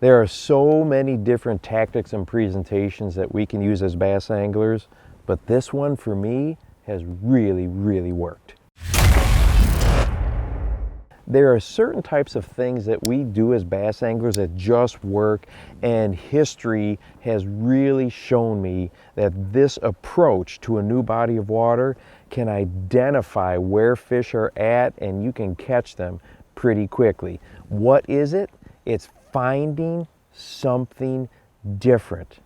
There are so many different tactics and presentations that we can use as bass anglers, but this one for me has really, really worked. There are certain types of things that we do as bass anglers that just work, and history has really shown me that this approach to a new body of water can identify where fish are at, and you can catch them pretty quickly. What is it? It's finding something different.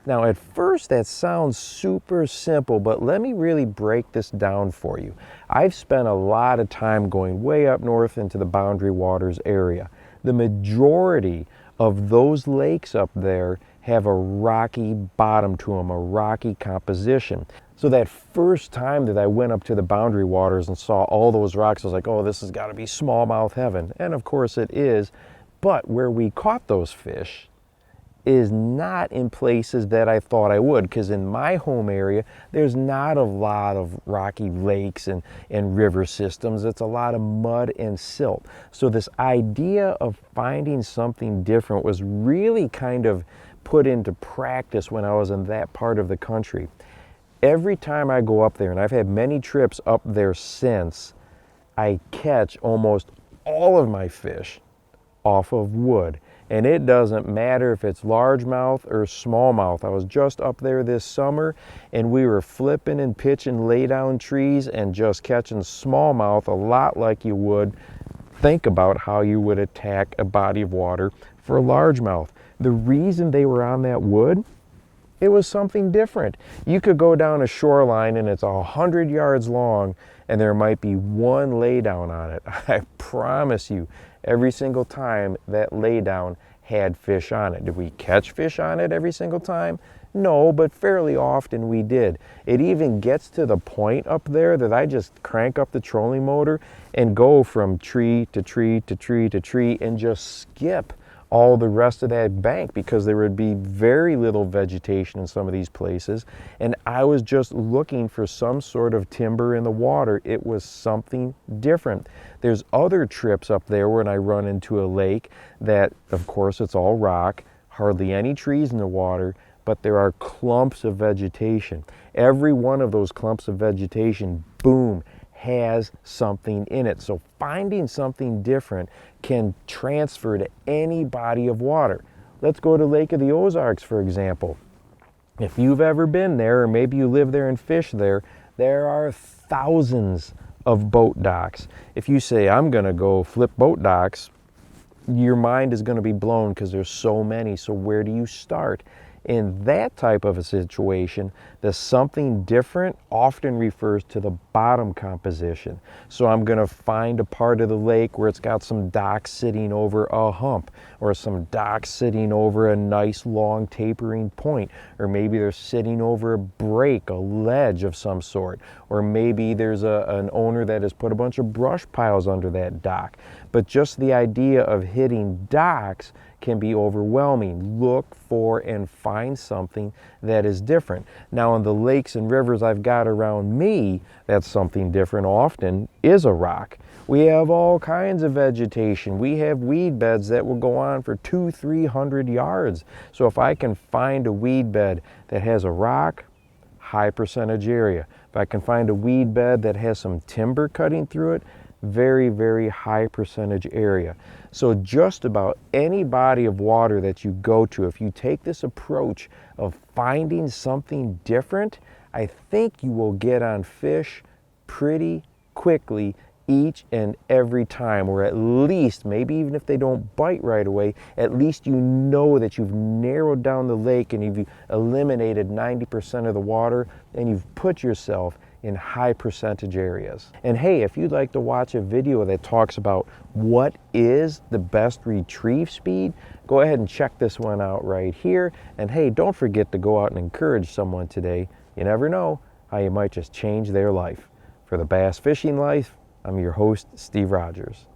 Now, at first that sounds super simple, but let me really break this down for you. I've spent a lot of time going way up north into the Boundary Waters area. The majority of those lakes up there have a rocky bottom to them, a rocky composition. So that first time that I went up to the Boundary Waters and saw all those rocks, I was like, oh, this has got to be smallmouth heaven. And of course it is, but where we caught those fish is not in places that I thought I would, because in my home area there's not a lot of rocky lakes and river systems. It's a lot of mud and silt. So this idea of finding something different was really kind of put into practice when I was in that part of the country. Every time I go up there, and I've had many trips up there since, I catch almost all of my fish off of wood. And it doesn't matter if it's largemouth or smallmouth. I was just up there this summer and we were flipping and pitching lay down trees and just catching smallmouth a lot like you would think about how you would attack a body of water for a largemouth. The reason they were on that wood, it was something different. You could go down a shoreline and it's 100 yards long and there might be one laydown on it. I promise you, every single time that laydown had fish on it. Did we catch fish on it every single time? No, but fairly often we did. It even gets to the point up there that I just crank up the trolling motor and go from tree to tree to tree to tree and just skip all the rest of that bank, because there would be very little vegetation in some of these places, and I was just looking for some sort of timber in the water. It was something different. There's other trips up there when I run into a lake that, of course, it's all rock, hardly any trees in the water, but there are clumps of vegetation. Every one of those clumps of vegetation, boom, has something in it. So finding something different can transfer to any body of water. Let's go to Lake of the Ozarks, for example. If you've ever been there, or maybe you live there and fish there, there are thousands of boat docks. If you say, I'm gonna go flip boat docks, your mind is gonna be blown because there's so many. So where do you start? In that type of a situation, the something different often refers to the bottom composition. So I'm going to find a part of the lake where it's got some docks sitting over a hump, or some docks sitting over a nice long tapering point, or maybe they're sitting over a break, a ledge of some sort, or maybe there's an owner that has put a bunch of brush piles under that dock. But just the idea of hitting docks can be overwhelming. Look for and find something that is different. Now, in the lakes and rivers I've got around me, that's something different often is a rock. We have all kinds of vegetation. We have weed beds that will go on for 200-300 yards. So if I can find a weed bed that has a rock, high percentage area. If I can find a weed bed that has some timber cutting through it, very, very high percentage area. So just about any body of water that you go to, if you take this approach of finding something different, I think you will get on fish pretty quickly each and every time, or at least, maybe even if they don't bite right away, at least you know that you've narrowed down the lake and you've eliminated 90% of the water, and you've put yourself in high percentage areas. And hey, if you'd like to watch a video that talks about what is the best retrieve speed, go ahead and check this one out right here. And hey, don't forget to go out and encourage someone today. You never know how you might just change their life. For the Bass Fishing Life, I'm your host, Steve Rogers.